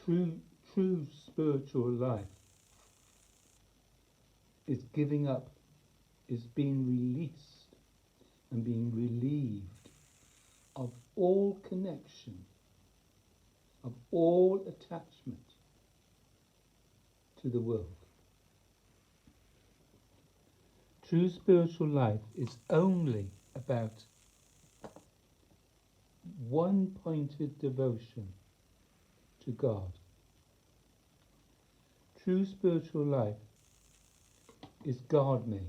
True spiritual life is giving up, is being released and being relieved of all connection, of all attachment to the world. True spiritual life is only about one-pointed devotion to God. True spiritual life is God-made.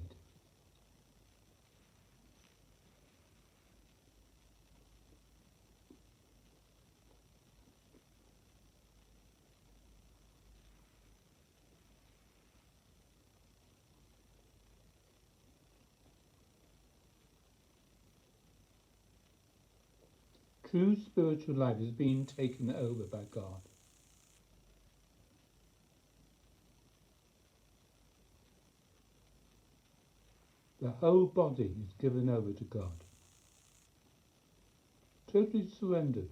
True spiritual life is being taken over by God. The whole body is given over to God. Totally surrendered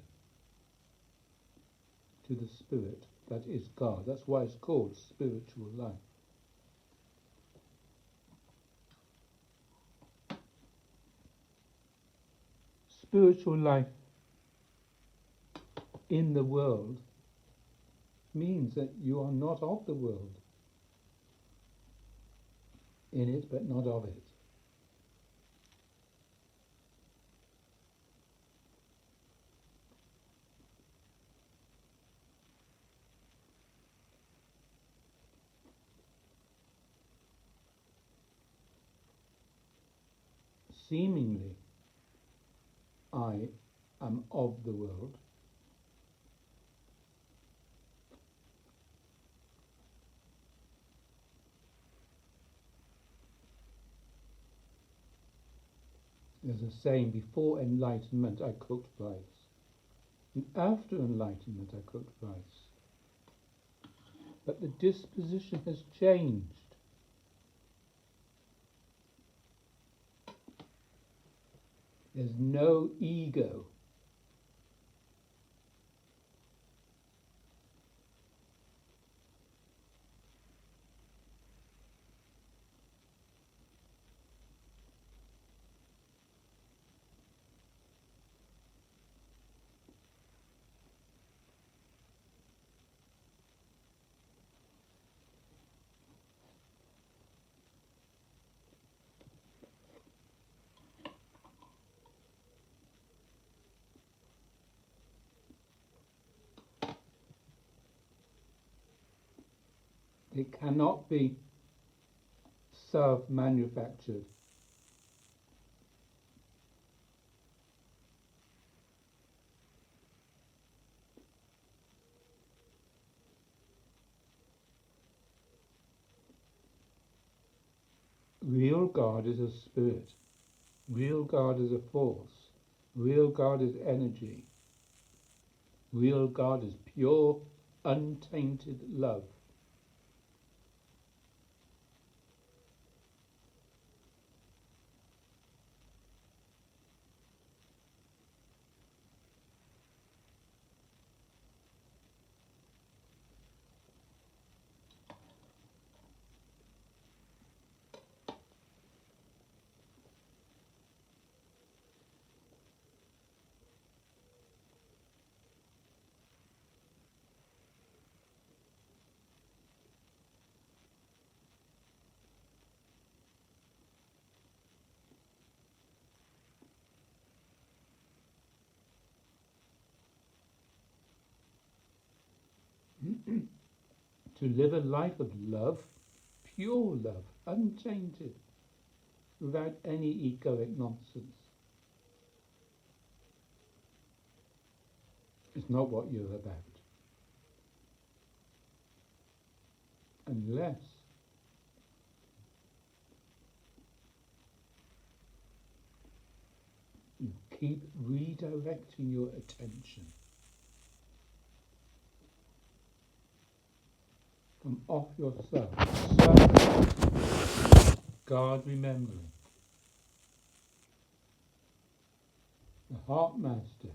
to the Spirit that is God. That's why it's called spiritual life. Spiritual life in the world means that you are not of the world. In it, but not of it. Seemingly, I am of the world. There's a saying, before enlightenment I cooked rice, and after enlightenment I cooked rice. But the disposition has changed. There's no ego. It cannot be self-manufactured. Real God is a spirit. Real God is a force. Real God is energy. Real God is pure, untainted love. To live a life of love, pure love, untainted, without any egoic nonsense. It's not what you're about. Unless you keep redirecting your attention from off yourself, God remembering, the heart master,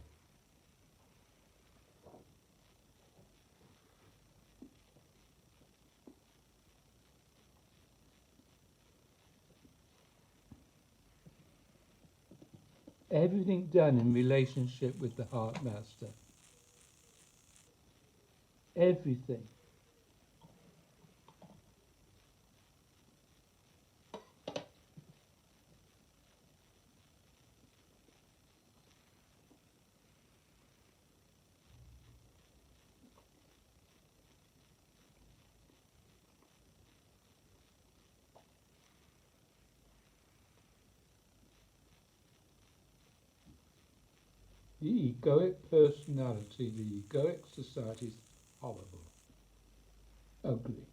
Everything done in relationship with the Heart Master. Everything. The egoic personality, the egoic society is horrible, ugly.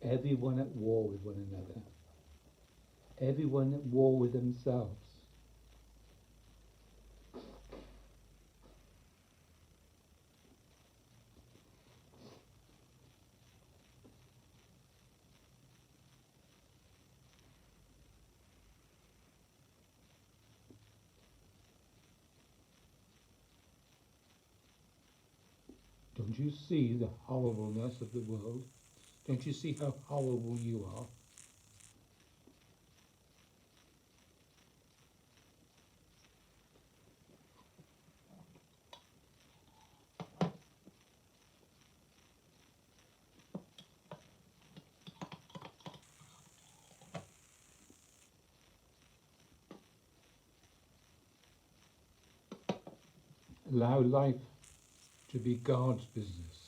Everyone at war with one another. Everyone at war with themselves. Don't you see the horribleness of the world? Don't you see how horrible you are? Allow life to be God's business.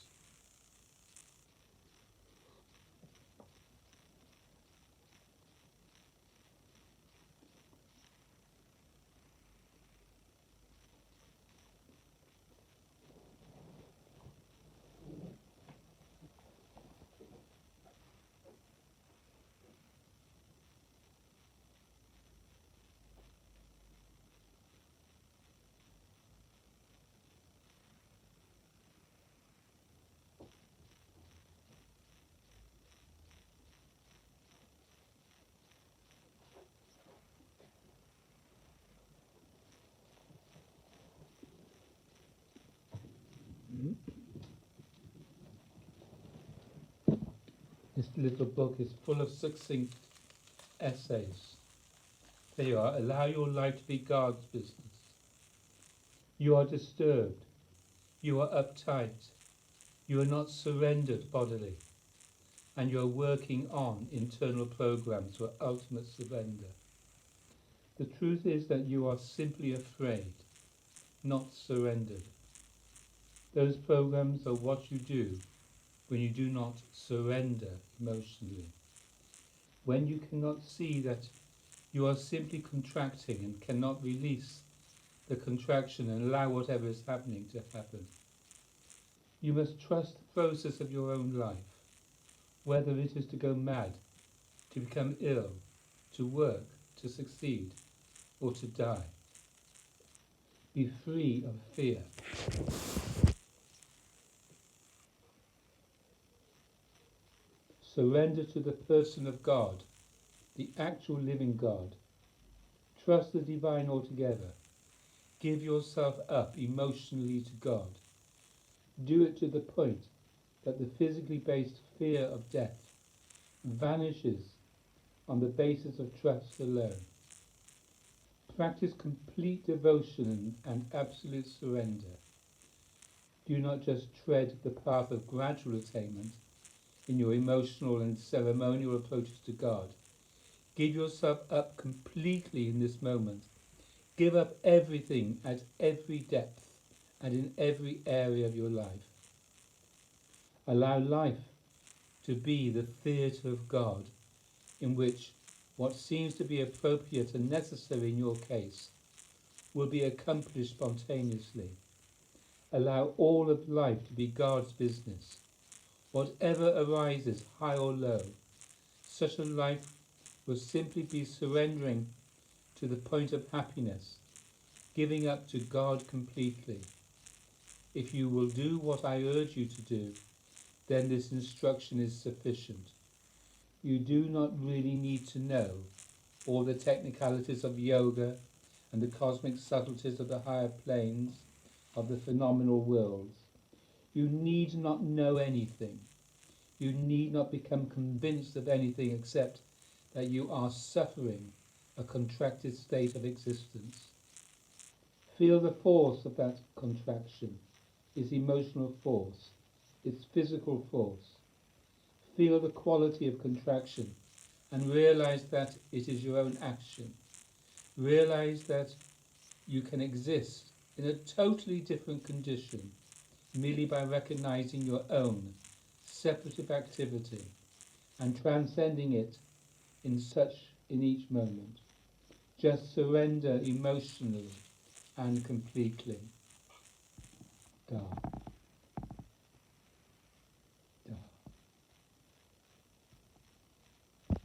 This little book is full of succinct essays. There you are. Allow your life to be God's business. You are disturbed. You are uptight. You are not surrendered bodily. And you are working on internal programs for ultimate surrender. The truth is that you are simply afraid, not surrendered. Those programs are what you do when you do not surrender emotionally. When you cannot see that you are simply contracting and cannot release the contraction and allow whatever is happening to happen. You must trust the process of your own life, whether it is to go mad, to become ill, to work, to succeed, or to die. Be free of fear. Surrender to the person of God, the actual living God. Trust the divine altogether. Give yourself up emotionally to God. Do it to the point that the physically based fear of death vanishes on the basis of trust alone. Practice complete devotion and absolute surrender. Do not just tread the path of gradual attainment in your emotional and ceremonial approaches to God. Give yourself up completely in this moment. Give up everything at every depth and in every area of your life. Allow life to be the theatre of God, in which what seems to be appropriate and necessary in your case will be accomplished spontaneously. Allow all of life to be God's business. Whatever arises, high or low, such a life will simply be surrendering to the point of happiness, giving up to God completely. If you will do what I urge you to do, then this instruction is sufficient. You do not really need to know all the technicalities of yoga and the cosmic subtleties of the higher planes of the phenomenal worlds. You need not know anything. You need not become convinced of anything except that you are suffering a contracted state of existence. Feel the force of that contraction, its emotional force, its physical force. Feel the quality of contraction and realize that it is your own action. Realize that you can exist in a totally different condition merely by recognizing your own separative activity and transcending it in each moment. Just surrender emotionally and completely. God.